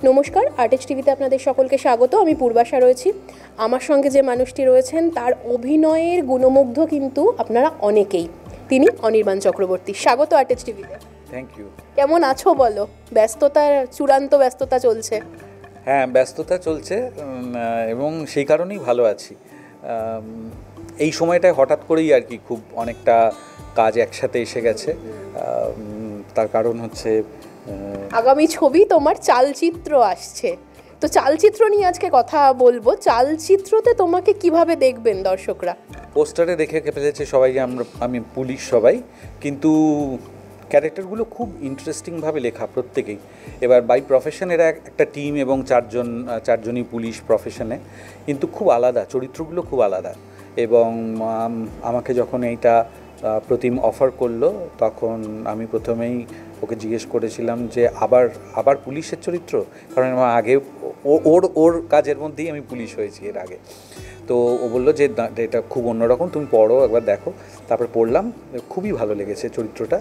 নমস্কার, আর্টিস্ট টিভিতে আপনাদের সকলকে স্বাগত। আমি পূর্বাশা রয়েছি। আমার সঙ্গে যে মানুষটি রয়েছেন তার অভিনয়ের গুণমুগ্ধ কিন্তু আপনারা অনেকেই। তিনি অনির্বাণ চক্রবর্তী। স্বাগত আর্টিস্ট টিভিতে। Thank you. কেমন আছো বলো? ব্যস্ততার চূড়ান্ত ব্যস্ততা চলছে। হ্যাঁ, ব্যস্ততা চলছে এবং সেই কারণেই ভালো আছি। এই সময়টায় হঠাৎ করেই আর কি খুব অনেকটা কাজ একসাথে এসে গেছে। তার কারণ হচ্ছে আগামী ছবি তোমার চালচিত্র আসছে, তো চালচিত্র নিয়ে আজকে কথা বলবো। চালচিত্রতে তোমাকে কিভাবে দেখবেন দর্শকরা? পোস্টারে দেখে ফেলেছে সবাই যে আমি পুলিশ সবাই, কিন্তু ক্যারেক্টারগুলো খুব ইন্টারেস্টিংভাবে লেখা প্রত্যেকেই। এবার বাই প্রফেশন এরা একটা টিম এবং চারজনই পুলিশ প্রফেশনে, কিন্তু খুব আলাদা চরিত্রগুলো, খুব আলাদা। এবং আমাকে যখন এইটা প্রতিম অফার করলো তখন আমি প্রথমেই ওকে জিজ্ঞেস করেছিলাম যে আবার পুলিশের চরিত্র, কারণ আমার আগে ওর কাজের মধ্যেই আমি পুলিশ হয়েছি এর আগে। তো ও বললো যে এটা খুব অন্যরকম, তুমি পড়ো, একবার দেখো। তারপরে পড়লাম, খুবই ভালো লেগেছে চরিত্রটা।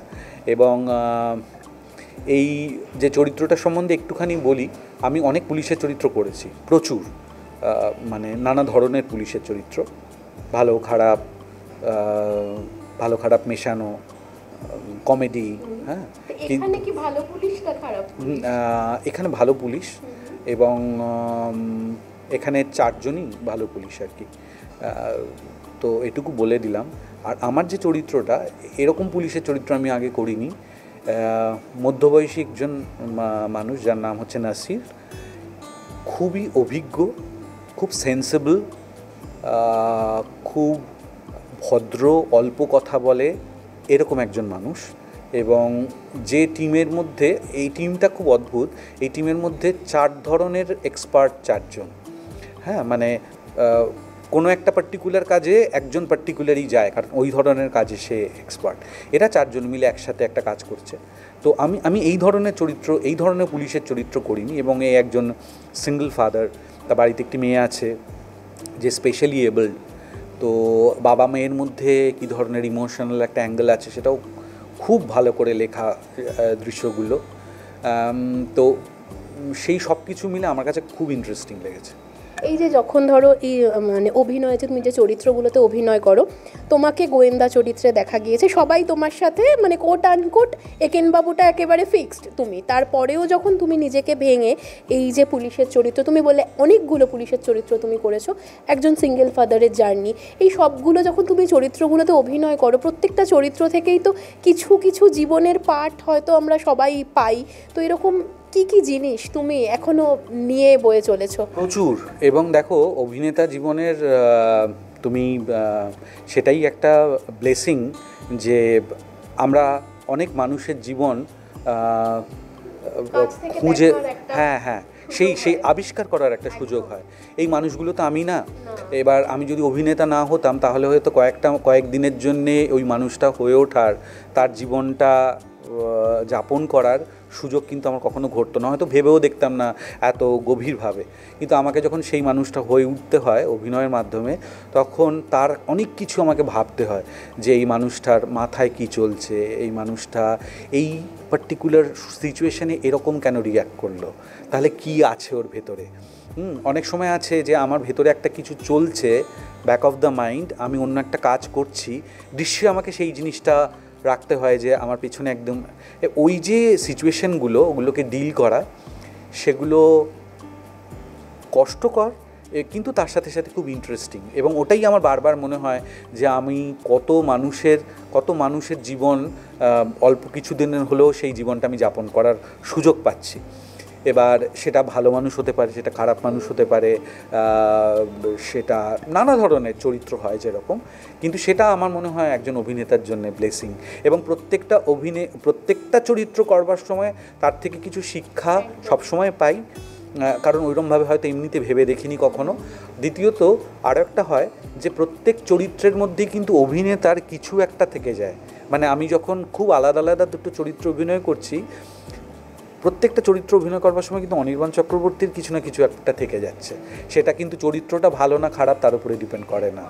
এবং এই যে চরিত্রটা সম্বন্ধে একটুখানি বলি, আমি অনেক পুলিশের চরিত্র করেছি, প্রচুর, মানে নানা ধরনের পুলিশের চরিত্র, ভালো খারাপ মেশানো, কমেডি। হ্যাঁ, এখানে কি ভালো পুলিশ না খারাপ? এখানে ভালো পুলিশ, এবং এখানে চারজনই ভালো পুলিশ আর কি। তো এটুকু বলে দিলাম। আর আমার যে চরিত্রটা, এরকম পুলিশের চরিত্র আমি আগে করিনি। মধ্যবয়সী একজন মানুষ যার নাম হচ্ছে নাসির, খুবই অভিজ্ঞ, খুব সেন্সেবল, খুব ভদ্র, অল্প কথা বলে, এরকম একজন মানুষ। এবং যে টিমের মধ্যে, এই টিমটা খুব অদ্ভুত, এই টিমের মধ্যে 4 ধরনের এক্সপার্ট, 4 জন। হ্যাঁ, মানে কোনো একটা পার্টিকুলার কাজে একজন পার্টিকুলারই যায়, কারণ ওই ধরনের কাজে সে এক্সপার্ট। এরা 4 জন মিলে একসাথে একটা কাজ করছে। তো আমি এই ধরনের চরিত্র, এই ধরনের পুলিশের চরিত্র করিনি। এবং এই একজন সিঙ্গল ফাদার, তার বাড়িতে একটি মেয়ে আছে যে স্পেশালি এবলড। তো বাবা মেয়ের মধ্যে কী ধরনের ইমোশনাল একটা অ্যাঙ্গেল আছে সেটাও খুব ভালো করে লেখা দৃশ্যগুলো। তো সেই সব কিছু মিলে আমার কাছে খুব ইন্টারেস্টিং লেগেছে। এই যে যখন ধরো এই মানে অভিনয়ে যে তুমি যে চরিত্রগুলোতে অভিনয় করো, তোমাকে গোয়েন্দা চরিত্রে দেখা গিয়েছে, সবাই তোমার সাথে মানে কোট আনকোট একেনবাবুটা একেবারে ফিক্সড তুমি। তারপরেও যখন তুমি নিজেকে ভেঙে এই যে পুলিশের চরিত্র, তুমি বললে অনেকগুলো পুলিশের চরিত্র তুমি করেছো, একজন সিঙ্গেল ফাদারের জার্নি, এই সবগুলো যখন তুমি চরিত্রগুলোতে অভিনয় করো, প্রত্যেকটা চরিত্র থেকেই তো কিছু কিছু জীবনের পাঠ হয়তো আমরা সবাই পাই। তো এরকম কি কি জিনিস তুমি এখনো নিয়ে বয়ে চলেছো? প্রচুর। এবং দেখো, অভিনেতা জীবনের তুমি সেটাই একটা ব্লেসিং যে আমরা অনেক মানুষের জীবন খুঁজে, হ্যাঁ, সেই আবিষ্কার করার একটা সুযোগ হয়। এই মানুষগুলো তো আমি না। এবার আমি যদি অভিনেতা না হতাম তাহলে হয়তো কয়েকদিনের জন্যে ওই মানুষটা হয়ে ওঠার, তার জীবনটা যাপন করার সুযোগ কিন্তু আমার কখনো ঘটতো না, হয়তো ভেবেও দেখতাম না এত গভীরভাবে। কিন্তু আমাকে যখন সেই মানুষটা হয়ে উঠতে হয় অভিনয়ের মাধ্যমে, তখন তার অনেক কিছু আমাকে ভাবতে হয় যে এই মানুষটার মাথায় কি চলছে, এই মানুষটা এই পার্টিকুলার সিচুয়েশানে এরকম কেন রিয়্যাক্ট করলো, তাহলে কি আছে ওর ভেতরে। অনেক সময় আছে যে আমার ভেতরে একটা কিছু চলছে, ব্যাক অফ দ্য মাইন্ড, আমি অন্য একটা কাজ করছি, দৃশ্যে আমাকে সেই জিনিসটা রাখতে হয় যে আমার পিছনে একদম ওই যে সিচুয়েশানগুলো, ওগুলোকে ডিল করা, সেগুলো কষ্টকর কিন্তু তার সাথে সাথে খুব ইন্টারেস্টিং। এবং ওটাই আমার বারবার মনে হয় যে আমি কত মানুষের জীবন অল্প কিছু দিনের হলেও সেই জীবনটা আমি যাপন করার সুযোগ পাচ্ছি। এবার সেটা ভালো মানুষ হতে পারে, সেটা খারাপ মানুষ হতে পারে, সেটা নানা ধরনের চরিত্র হয় যেরকম, কিন্তু সেটা আমার মনে হয় একজন অভিনেতার জন্য ব্লেসিং। এবং প্রত্যেকটা চরিত্র করবার সময় তার থেকে কিছু শিক্ষা সবসময় পাই, কারণ ওইরকমভাবে হয়তো এমনিতে ভেবে দেখিনি কখনো। দ্বিতীয়ত আরও একটা হয় যে প্রত্যেক চরিত্রের মধ্যেই কিন্তু অভিনেতার কিছু একটা থেকে যায়। মানে আমি যখন খুব আলাদা আলাদা দুটো চরিত্র অভিনয় করছি, প্রত্যেকটা চরিত্র অভিনয় করবার সময় কিন্তু অনির্বাণ চক্রবর্তীর কিছু না কিছু একটা থেকে যাচ্ছে। সেটা কিন্তু চরিত্রটা ভালো না খারাপ তার উপরে ডিপেন্ড করে না।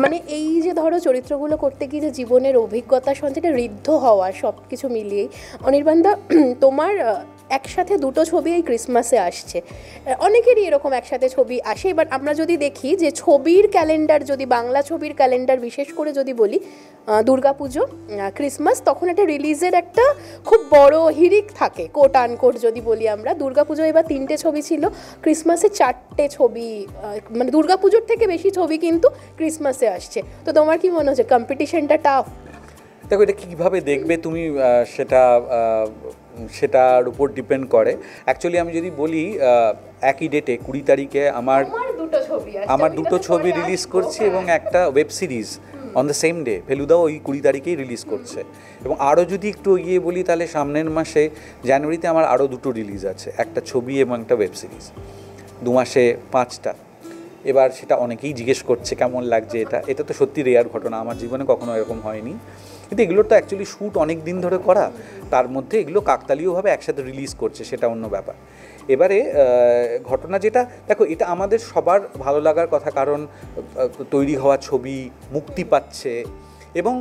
মানে এই যে ধরো চরিত্রগুলো করতে গিয়ে যে জীবনের অভিজ্ঞতা সঞ্চয়, ঋদ্ধ হওয়া, সব কিছু মিলিয়েই অনির্বাণদা তোমার একসাথে দুটো ছবি এই ক্রিসমাসে আসছে, অনেকেরই এরকম একসাথে ছবি আসে। এবার আমরা যদি দেখি যে ছবির ক্যালেন্ডার, যদি বাংলা ছবির ক্যালেন্ডার বিশেষ করে যদি বলি, দুর্গাপুজো, ক্রিসমাস, তখন একটা রিলিজের একটা খুব বড় হিড়িক থাকে, কোট আনকোট যদি বলি আমরা। দুর্গাপুজো এবার 3টে ছবি ছিল, ক্রিসমাসে 4টে ছবি, মানে দুর্গাপুজোর থেকে বেশি ছবি কিন্তু ক্রিসমাসে আসছে। তো তোমার কি মনে হচ্ছে কম্পিটিশনটা টাফ? দেখো, এটা কীভাবে দেখবে তুমি, সেটার উপর ডিপেন্ড করে। অ্যাকচুয়ালি আমি যদি বলি, একই ডেটে 20 তারিখে আমার দুটো ছবি রিলিজ করছি এবং একটা web series on the same day ফেলুদাও ওই 20 তারিখেই রিলিজ করছে। এবং আরও যদি একটু এগিয়ে বলি, তাহলে সামনের মাসে জানুয়ারিতে আমার আরও দুটো রিলিজ আছে, একটা ছবি এবং একটা ওয়েব সিরিজ, 2 মাসে 5টা। এবার সেটা অনেকেই জিজ্ঞেস করছে কেমন লাগছে। এটা তো সত্যি রেয়ার ঘটনা, আমার জীবনে কখনো এরকম হয়নি। কিন্তু এগুলোর তো অ্যাকচুয়ালি শ্যুট অনেক দিন ধরে করা, তার মধ্যে এগুলো কাকতালীয়ভাবে একসাথে রিলিজ করছে, সেটা অন্য ব্যাপার। এবারে ঘটনা যেটা, দেখো, এটা আমাদের সবার ভালো লাগার কথা, কারণ তৈরি হওয়া ছবি মুক্তি পাচ্ছে এবং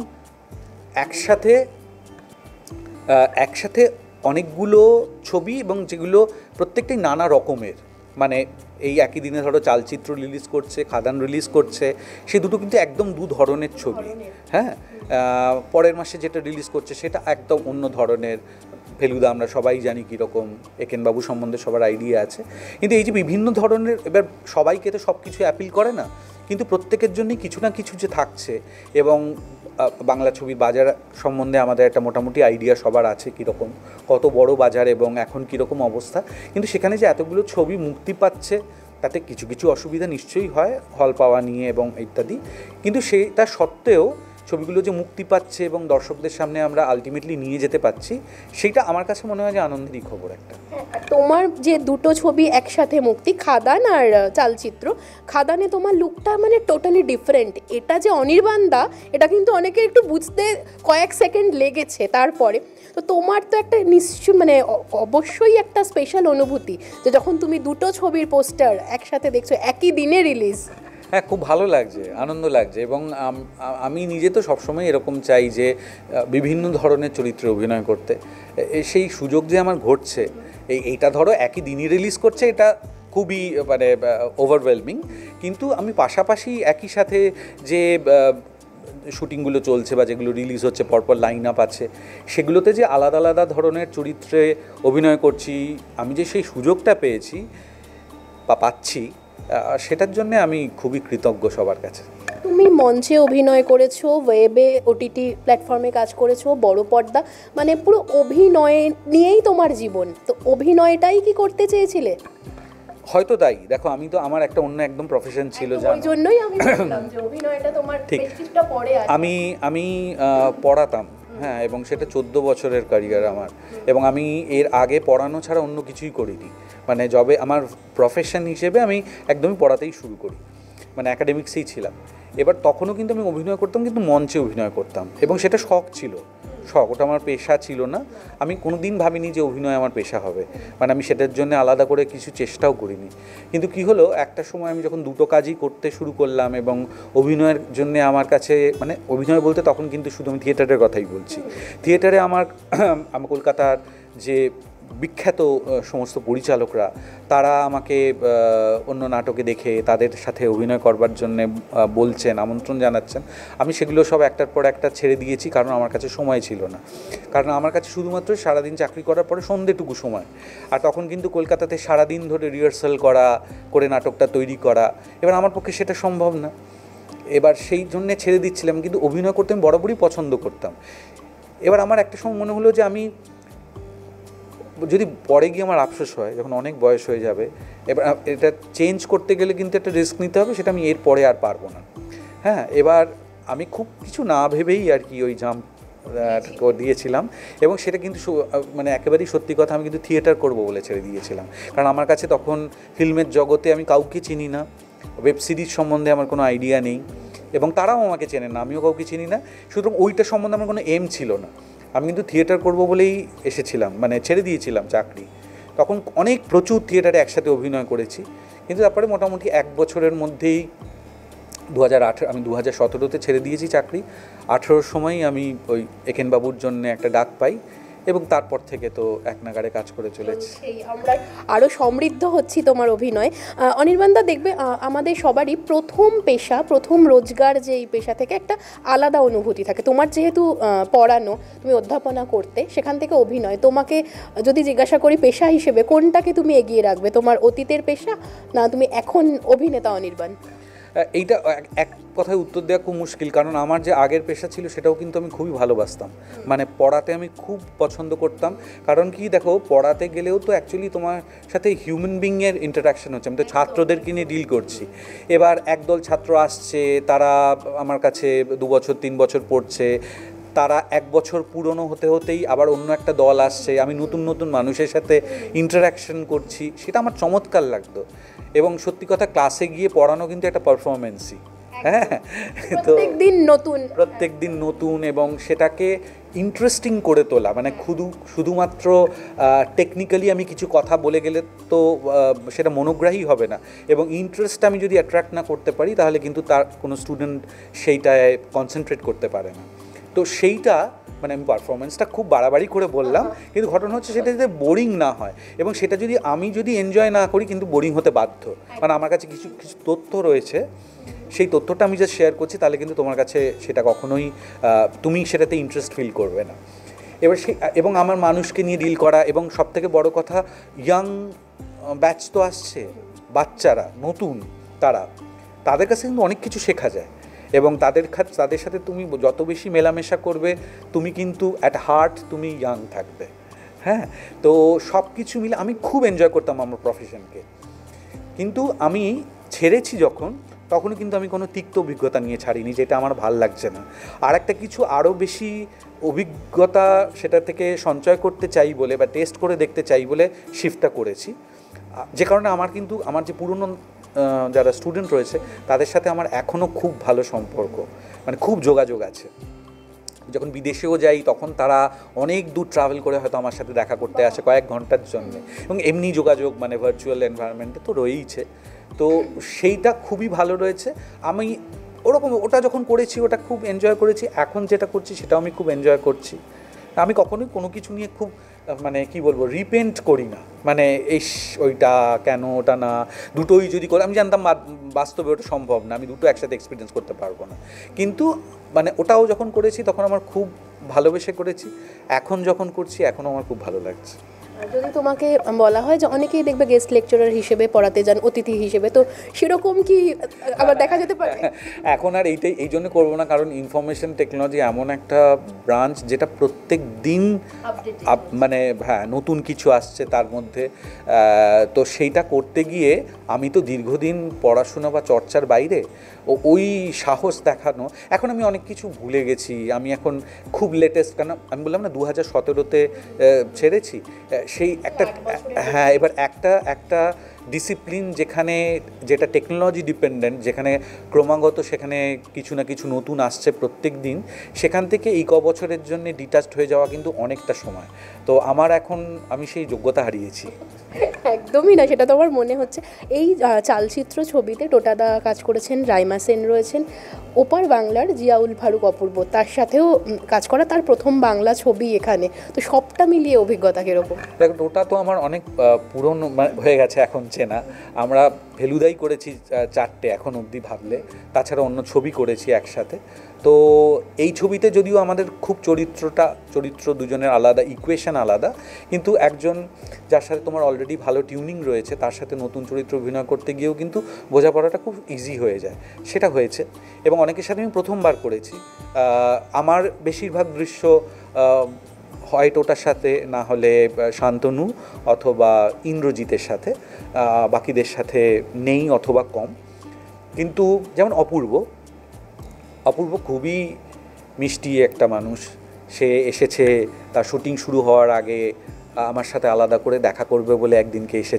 একসাথে অনেকগুলো ছবি, এবং যেগুলো প্রত্যেকটাই নানা রকমের, মানে এই একই দিনে ধরো চালচিত্র রিলিজ করছে, খাদান রিলিজ করছে, সে দুটো কিন্তু একদম দু ধরনের ছবি। হ্যাঁ, পরের মাসে যেটা রিলিজ করছে সেটা একদম অন্য ধরনের। ফেলুদা আমরা সবাই জানি কীরকম, একেনবাবু সম্বন্ধে সবার আইডিয়া আছে। কিন্তু এই যে বিভিন্ন ধরনের, এবার সবাইকে তো সব কিছু অ্যাপিল করে না, কিন্তু প্রত্যেকের জন্যই কিছু না কিছু যে থাকছে। এবং বাংলা ছবির বাজার সম্বন্ধে আমাদের একটা মোটামুটি আইডিয়া সবার আছে, কীরকম, কত বড় বাজার এবং এখন কীরকম অবস্থা। কিন্তু সেখানে যে এতগুলো ছবি মুক্তি পাচ্ছে, তাতে কিছু কিছু অসুবিধা নিশ্চয়ই হয়, হল পাওয়া নিয়ে এবং ইত্যাদি। কিন্তু সেটা সত্ত্বেও ছবিগুলো যে মুক্তি পাচ্ছে এবং দর্শকদের সামনে আমরা আলটিমেটলি নিয়ে যেতে পারছি, সেটা আমার কাছে মনে হয় যে আনন্দেরই খবর একটা। তোমার যে দুটো ছবি একসাথে মুক্তি, খাদান আর চালচিত্র, খাদানে তোমার লুকটা মানে টোটালি ডিফারেন্ট। এটা যে অনির্বাণ দা, এটা কিন্তু অনেকে একটু বুঝতে কয়েক সেকেন্ড লেগেছে তারপরে। তো তোমার তো একটা নিশ্চয় মানে অবশ্যই একটা স্পেশাল অনুভূতি যে যখন তুমি দুটো ছবির পোস্টার একসাথে দেখছো একই দিনে রিলিজ। হ্যাঁ, খুব ভালো লাগছে, আনন্দ লাগছে। এবং আমি নিজে তো সবসময় এরকম চাই যে বিভিন্ন ধরনের চরিত্রে অভিনয় করতে। সেই সুযোগ যে আমার ঘটছে, এইটা ধরো একই দিনই রিলিজ করছে, এটা খুবই মানে ওভারওয়েলমিং। কিন্তু আমি পাশাপাশি একই সাথে যে শুটিংগুলো চলছে বা যেগুলো রিলিজ হচ্ছে, পরপর লাইন আপ আছে, সেগুলোতে যে আলাদা আলাদা ধরনের চরিত্রে অভিনয় করছি, আমি যে সেই সুযোগটা পেয়েছি বা পাচ্ছি, সেটার জন্য আমি খুবই কৃতজ্ঞ সবার কাছে। তুমি মঞ্চে অভিনয় করেছো, ওয়েবে, ওটিটি প্ল্যাটফর্মে কাজ করেছো, বড় পর্দা, মানে পুরো অভিনয় নিয়েই তোমার জীবন। তো অভিনয়টাই কি করতে চেয়েছিলে? হয়তো তাই। দেখো, আমি তো, আমার একটা অন্য একদম প্রফেশন ছিল, ওই জন্যই আমি বললাম যে অভিনয়টা তোমার বেশ কিছুটা পরে আসে। আমি পড়াতাম, হ্যাঁ, এবং সেটা 14 বছরের ক্যারিয়ার আমার। এবং আমি এর আগে পড়ানো ছাড়া অন্য কিছুই করিনি। মানে যবে আমার প্রফেশন হিসেবে আমি একদমই পড়াতেই শুরু করি, মানে অ্যাকাডেমিক্সেই ছিলাম। এবার তখনও কিন্তু আমি অভিনয় করতাম, কিন্তু মঞ্চে অভিনয় করতাম, এবং সেটা শখ ছিল, শখ, ওটা আমার পেশা ছিল না। আমি কোনো দিন ভাবিনি যে অভিনয় আমার পেশা হবে, মানে আমি সেটার জন্য আলাদা করে কিছু চেষ্টাও করিনি। কিন্তু কি হলো, একটা সময় আমি যখন দুটো কাজই করতে শুরু করলাম, এবং অভিনয়ের জন্য আমার কাছে, মানে অভিনয় বলতে তখন কিন্তু শুধু আমি থিয়েটারের কথাই বলছি, থিয়েটারে আমার কলকাতার যে বিখ্যাত সমস্ত পরিচালকরা, তারা আমাকে অন্য নাটকে দেখে তাদের সাথে অভিনয় করবার জন্যে বলছেন, আমন্ত্রণ জানাচ্ছেন। আমি সেগুলো সব একটার পর একটা ছেড়ে দিয়েছি, কারণ আমার কাছে সময় ছিল না। কারণ আমার কাছে শুধুমাত্র সারাদিন চাকরি করার পরে সন্ধ্যেটুকু সময়, আর তখন কিন্তু কলকাতাতে সারাদিন ধরে রিহার্সাল করে নাটকটা তৈরি করা, এবার আমার পক্ষে সেটা সম্ভব না। এবার সেই জন্যে ছেড়ে দিচ্ছিলাম, কিন্তু অভিনয় করতে আমি বরাবরই পছন্দ করতাম। এবার আমার একটা সময় মনে হলো যে আমি যদি পরে গিয়ে আমার আফসোস হয়, যখন অনেক বয়স হয়ে যাবে, এবার এটা চেঞ্জ করতে গেলে কিন্তু একটা রিস্ক নিতে হবে, সেটা আমি এর পরে আর পারবো না। হ্যাঁ, এবার আমি খুব কিছু না ভেবেই আর কি ওই জাম্প দিয়েছিলাম, এবং সেটা কিন্তু মানে একেবারেই সত্যি কথা, আমি কিন্তু থিয়েটার করবো বলে ছেড়ে দিয়েছিলাম। কারণ আমার কাছে তখন ফিল্মের জগতে আমি কাউকে চিনি না, ওয়েব সিরিজ সম্বন্ধে আমার কোনো আইডিয়া নেই, এবং তারাও আমাকে চেনে না, আমিও কাউকে চিনি না। সুতরাং ওইটা সম্বন্ধে আমার কোনো এম ছিল না। আমি কিন্তু থিয়েটার করব বলেই এসেছিলাম, মানে ছেড়ে দিয়েছিলাম চাকরি। তখন প্রচুর থিয়েটারে একসাথে অভিনয় করেছি, কিন্তু তারপরে মোটামুটি 1 বছরের মধ্যেই 2018, আমি 2017-তে ছেড়ে দিয়েছি চাকরি। 18-র সময়ই আমি ওই একেনবাবুর জন্য একটা ডাক পাই, এবং তারপর থেকে তো এক নাগাড়ে কাজ করে চলেছি। আমরা আরও সমৃদ্ধ হচ্ছি তোমার অভিনয়। অনির্বাণদা, দেখবে আমাদের সবারই প্রথম পেশা, প্রথম রোজগার যে এই পেশা থেকে একটা আলাদা অনুভূতি থাকে। তোমার যেহেতু পড়ানো, তুমি অধ্যাপনা করতে, সেখান থেকে অভিনয়, তোমাকে যদি জিজ্ঞাসা করি পেশা হিসেবে কোনটাকে তুমি এগিয়ে রাখবে, তোমার অতীতের পেশা না তুমি এখন অভিনেতা অনির্বাণ? এইটা এক কথায় উত্তর দেওয়া খুব মুশকিল, কারণ আমার যে আগের পেশা ছিল সেটাও কিন্তু আমি খুবই ভালোবাসতাম। মানে পড়াতে আমি খুব পছন্দ করতাম, কারণ কি দেখো, পড়াতে গেলেও তো অ্যাকচুয়ালি তোমার সাথে হিউম্যান বিংয়ের ইন্টারাকশন হচ্ছে। আমি তো ছাত্রদেরকে নিয়ে ডিল করছি। এবার একদল ছাত্র আসছে, তারা আমার কাছে 2 বছর 3 বছর পড়ছে, তারা 1 বছর পুরনো হতে হতেই আবার অন্য একটা দল আসছে, আমি নতুন নতুন মানুষের সাথে ইন্টারাকশন করছি, সেটা আমার চমৎকার লাগতো। এবং সত্যি কথা, ক্লাসে গিয়ে পড়ানো কিন্তু একটা পারফরমেন্সই। হ্যাঁ, তো প্রত্যেক দিন নতুন, এবং সেটাকে ইন্টারেস্টিং করে তোলা। মানে শুধুমাত্র টেকনিক্যালি আমি কিছু কথা বলে গেলে তো সেটা মনোগ্রাহী হবে না, এবং ইন্টারেস্ট আমি যদি অ্যাট্রাক্ট না করতে পারি তাহলে কিন্তু তার কোনো স্টুডেন্ট সেইটায় কনসেন্ট্রেট করতে পারে না। তো সেইটা মানে আমি পারফরমেন্সটা খুব বাড়াবাড়ি করে বললাম, কিন্তু ঘটনা হচ্ছে সেটা যাতে বোরিং না হয়, এবং সেটা আমি যদি এনজয় না করি কিন্তু বোরিং হতে বাধ্য। মানে আমার কাছে কিছু কিছু তথ্য রয়েছে, সেই তথ্যটা আমি যে শেয়ার করছি তাহলে কিন্তু তোমার কাছে সেটা কখনোই তুমি সেটাতে ইন্টারেস্ট ফিল করবে না। এবার এবং আমার মানুষকে নিয়ে ডিল করা, এবং সবথেকে বড় কথা, ইয়াং ব্যাচ তো আসছে, বাচ্চারা নতুন, তাদের কাছে কিন্তু অনেক কিছু শেখা যায়, এবং তাদের সাথে তুমি যত বেশি মেলামেশা করবে তুমি কিন্তু অ্যাট হার্ট তুমি ইয়াং থাকবে। হ্যাঁ, তো সব কিছু মিলে আমি খুব এনজয় করতাম আমার প্রফেশনকে, কিন্তু আমি ছেড়েছি যখন, তখনও কিন্তু আমি কোনো তিক্ত অভিজ্ঞতা নিয়ে ছাড়িনি, যেটা আমার ভাল লাগছে না। আর একটা কিছু আরও বেশি অভিজ্ঞতা সেটা থেকে সঞ্চয় করতে চাই বলে, বা টেস্ট করে দেখতে চাই বলে শিফটটা করেছি, যে কারণে আমার যে পুরনো যারা স্টুডেন্ট রয়েছে তাদের সাথে আমার এখনও খুব ভালো সম্পর্ক, মানে খুব যোগাযোগ আছে। যখন বিদেশেও যাই তখন তারা অনেক দূর ট্রাভেল করে হয়তো আমার সাথে দেখা করতে আসে কয়েক ঘন্টার জন্য, এবং এমনি যোগাযোগ মানে ভার্চুয়াল এনভায়রনমেন্টে তো রয়েইছে। তো সেইটা খুবই ভালো রয়েছে। আমি ওটা যখন করেছি ওটা খুব এনজয় করেছি, এখন যেটা করছি সেটাও আমি খুব এনজয় করছি। আমি কখনোই কোনো কিছু নিয়ে খুব মানে কি বলবো রিপেন্ট করি না, মানে ওইটা কেন ওটা না, দুটোই যদি করে, আমি জানতাম বাস্তবে ওটা সম্ভব না, আমি দুটো একসাথে এক্সপিরিয়েন্স করতে পারবো না, কিন্তু মানে ওটাও যখন করেছি তখন আমার খুব ভালোবেসে করেছি, এখন যখন করছি এখনও আমার খুব ভালো লাগছে। যদি তোমাকে বলা হয় যে অনেকেই দেখবে গেস্ট লেকচারার হিসেবে পড়াতে যান, অতিথি হিসেবে, তো সেরকম কি আবার দেখা যেতে পারে? এখন আর এই জন্য করবো না, কারণ ইনফরমেশন টেকনোলজি এমন একটা ব্রাঞ্চ যেটা প্রত্যেক দিন মানে হ্যাঁ নতুন কিছু আসছে তার মধ্যে। তো সেইটা করতে গিয়ে আমি তো দীর্ঘদিন পড়াশোনা বা চর্চার বাইরে, ওই সাহস দেখানো, এখন আমি অনেক কিছু ভুলে গেছি। আমি এখন খুব লেটেস্ট, কেন আমি বললাম না 2017-তে ছেড়েছি, সেই একটা হ্যাঁ, এবার একটা ডিসিপ্লিন যেটা টেকনোলজি ডিপেন্ডেন্ট, যেখানে ক্রমাগত সেখানে কিছু না কিছু নতুন আসছে প্রত্যেক দিন, সেখান থেকে এই বছরের জন্য ডিটাচড হয়ে যাওয়া কিন্তু অনেকটা সময়। তো আমি সেই যোগ্যতা হারিয়েছি। একদমই না, সেটা তো আমার মনে হচ্ছে। এই চালচিত্র ছবিতে টোটাদা কাজ করেছেন, রাইমা সেন রয়েছেন, ওপার বাংলার জিয়াউল ফারুক অপূর্ব তার সাথেও কাজ করা, তার প্রথম বাংলা ছবি এখানে, তো সবটা মিলিয়ে অভিজ্ঞতা কীরকম? দেখো, ওটা তো আমার অনেক পুরনো হয়ে গেছে এখন চেনা। আমরা ফেলুদাই করেছি 4টে এখন অবধি ভাবলে, তাছাড়া অন্য ছবি করেছি একসাথে। তো এই ছবিতে যদিও আমাদের খুব চরিত্র দুজনের আলাদা, ইকুয়েশন আলাদা, কিন্তু একজন যার সাথে তোমার অলরেডি ভালো টিউনিং রয়েছে তার সাথে নতুন চরিত্র অভিনয় করতে গিয়েও কিন্তু বোঝাপড়াটা খুব ইজি হয়ে যায়, সেটা হয়েছে। এবং অনেকের সাথে আমি প্রথমবার করেছি। আমার বেশিরভাগ দৃশ্য হয় ওটার সাথে, না হলে শান্তনু অথবা ইন্দ্রজিতের সাথে, বাকিদের সাথে নেই অথবা কম। কিন্তু যেমন অপূর্ব খুবই মিষ্টি একটা মানুষ, সে এসেছে তার শুটিং শুরু হওয়ার আগে আমার সাথে আলাদা করে দেখা করবে বলে একদিনকে এসে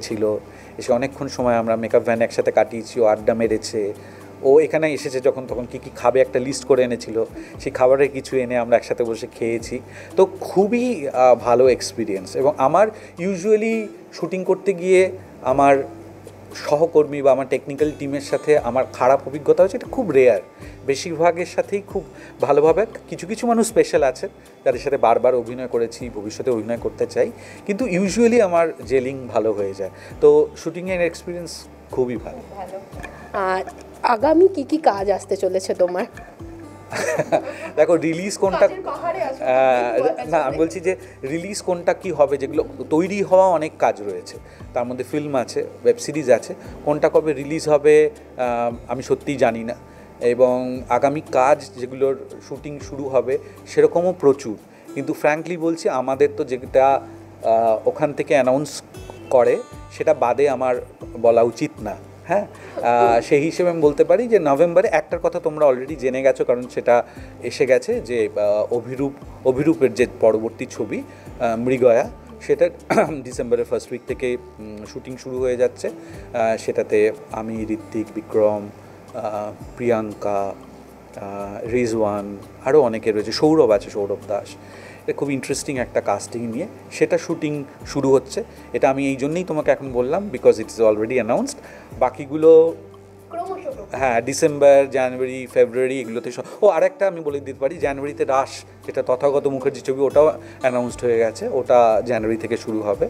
অনেকক্ষণ সময় আমরা মেকআপ ভ্যান একসাথে কাটিয়েছি, ও আড্ডা মেরেছে। ও এখানে এসেছে তখন কী খাবে একটা লিস্ট করে এনেছিল, সেই খাবারের কিছু এনে আমরা একসাথে বসে খেয়েছি। তো খুবই ভালো এক্সপিরিয়েন্স। এবং আমার ইউজুয়ালি শুটিং করতে গিয়ে আমার সহকর্মী বা আমার টেকনিক্যাল টিমের সাথে আমার খারাপ অভিজ্ঞতা হচ্ছে, এটা খুব রেয়ার। বেশিরভাগের সাথেই খুব ভালোভাবে, কিছু কিছু মানুষ স্পেশাল আছে যাদের সাথে বারবার অভিনয় করেছি, ভবিষ্যতে অভিনয় করতে চাই, কিন্তু ইউজুয়ালি আমার জেলিং ভালো হয়ে যায়। তো শুটিংয়ের এক্সপিরিয়েন্স খুবই ভালো। আর আগামী কি কি কাজ আসতে চলেছে তোমার? দেখো রিলিজ কোনটা, না আমি বলছি যে রিলিজ কোনটা কি হবে, যেগুলো তৈরি হওয়া অনেক কাজ রয়েছে, তার মধ্যে ফিল্ম আছে, ওয়েব সিরিজ আছে, কোনটা কবে রিলিজ হবে আমি সত্যিই জানি না। এবং আগামী কাজ যেগুলোর শুটিং শুরু হবে সেরকমও প্রচুর, কিন্তু ফ্র্যাঙ্কলি বলছি আমাদের তো যেটা ওখান থেকে অ্যানাউন্স করে সেটা বাদে আমার বলা উচিত না। হ্যাঁ, সেই হিসেবে আমি বলতে পারি যে নভেম্বরে একটার কথা তোমরা অলরেডি জেনে গেছো, কারণ সেটা এসে গেছে, যে অভিরূপের যে পরবর্তী ছবি মৃগয়া, সেটা ডিসেম্বরের ফার্স্ট উইক থেকে শুটিং শুরু হয়ে যাচ্ছে। সেটাতে আমি, ঋত্বিক, বিক্রম, প্রিয়াঙ্কা, রিজওয়ান, আরও অনেকে রয়েছে, সৌরভ আছে, সৌরভ দাস। এটা খুব ইন্টারেস্টিং একটা কাস্টিং নিয়ে সেটা শুটিং শুরু হচ্ছে। এটা আমি এই জন্যই তোমাকে এখন বললাম, because it is already announced. বাকিগুলো হ্যাঁ ডিসেম্বর, জানুয়ারি, ফেব্রুয়ারি এগুলোতে আরেকটা আমি বলে দিতে পারি, জানুয়ারিতে রাস, যেটা তথাগত মুখার্জি ছবি, ওটাও অ্যানাউন্সড হয়ে গেছে, ওটা জানুয়ারি থেকে শুরু হবে।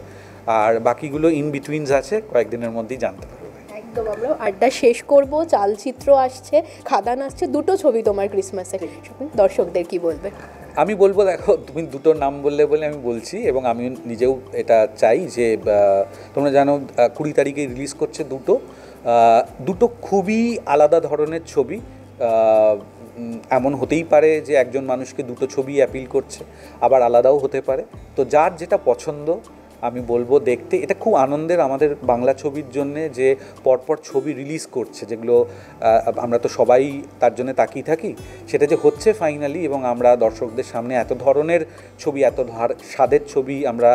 আর বাকিগুলো ইন বিটুইনস আছে, কয়েকদিনের মধ্যেই জানতে পারবে। একদম, আমরা আড্ডা শেষ করব, চালচিত্র আসছে, খাদান আসছে, দুটো ছবি তোমার ক্রিসমাসে, দর্শকদের কি বলবে? আমি বলবো, দেখো তুমি দুটো নাম বললে বলে আমি বলছি, এবং আমি নিজেও এটা চাই যে তোমরা জানো 20 তারিখে রিলিজ করছে দুটো খুবই আলাদা ধরনের ছবি। এমন হতেই পারে যে একজন মানুষকে দুটো ছবি অ্যাপিল করছে, আবার আলাদাও হতে পারে। তো যার যেটা পছন্দ আমি বলবো দেখতে। এটা খুব আনন্দের আমাদের বাংলা ছবির জন্যে যে পরপর ছবি রিলিজ করছে, যেগুলো আমরা তো সবাই তার জন্য তাকিয়ে থাকি, সেটা যে হচ্ছে ফাইনালি, এবং আমরা দর্শকদের সামনে এত ধরনের ছবি, এত স্বাদের ছবি আমরা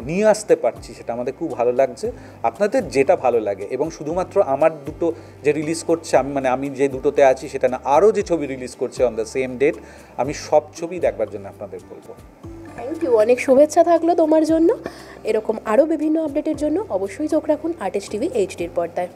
নিয়ে আসতে পারছি, সেটা আমাদের খুব ভালো লাগছে। আপনাদের যেটা ভালো লাগে, এবং শুধুমাত্র আমার দুটো যে রিলিজ করছে, আমি যে দুটোতে আছি সেটা না, আরও যে ছবি রিলিজ করছে অন দ্য সেম ডেট, আমি সব ছবি দেখবার জন্য আপনাদের বলবো। থ্যাংক ইউ, অনেক শুভেচ্ছা থাকলো তোমার জন্য। এরকম আরও বিভিন্ন আপডেটের জন্য অবশ্যই চোখ রাখুন আর্টিস্ট টিভি এইচডির পর্দায়।